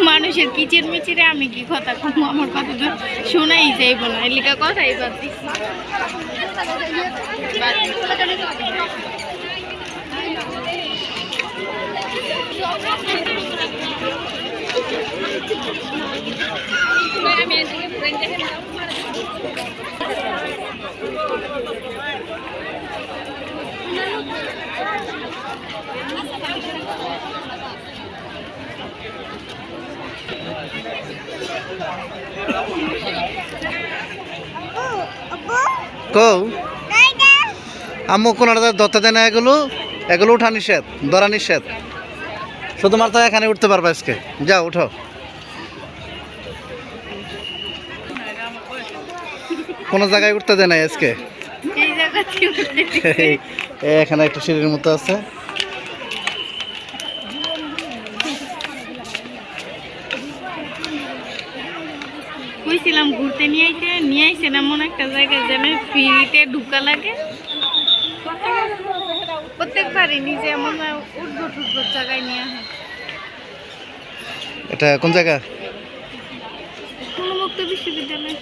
মানুষের কিচির মিচিরে আমি কি কথা কম, আমার কথা তো শোনাই যাইব না, এলিকা কথাই বাদ দিচ্ছি। কৌ আম্মু কোন ধরতে দেয় না, এগুলো এগুলো উঠা নিষেধ, ধরা নিষেধ। শুধুমাত্র এখানে উঠতে পারবে আজকে, যাও উঠো। কোন জায়গায় উঠতে দেয় না আজকে। এখানে একটা সিঁড়ির মতো আছে। কইছিলাম ঘুরতে নিয়ে আইছেন এমন একটা জায়গা যেন ফ্রিতে ঢুকা লাগে। প্রত্যেকবারই নিজে এমন উদ্ভট জায়গায় নিয়ে হয়। এটা কোন জায়গা? উন্মুক্ত বিশ্ববিদ্যালয়।